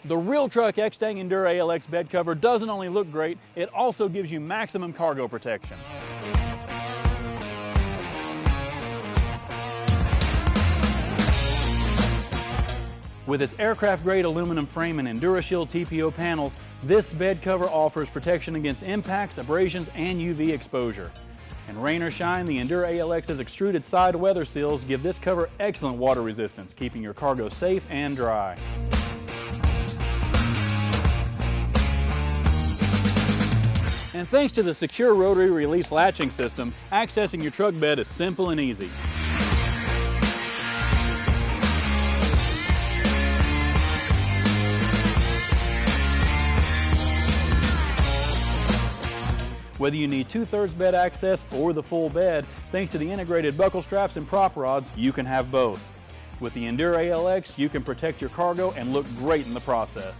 The real truck Extang Endura ALX bed cover doesn't only look great, it also gives you maximum cargo protection. With its aircraft-grade aluminum frame and EnduraShield TPO panels, this bed cover offers protection against impacts, abrasions, and UV exposure. In rain or shine, the Endura ALX's extruded side weather seals give this cover excellent water resistance, keeping your cargo safe and dry. And thanks to the secure rotary release latching system, accessing your truck bed is simple and easy. Whether you need 2/3 bed access or the full bed, thanks to the integrated buckle straps and prop rods, you can have both. With the Endura ALX, you can protect your cargo and look great in the process.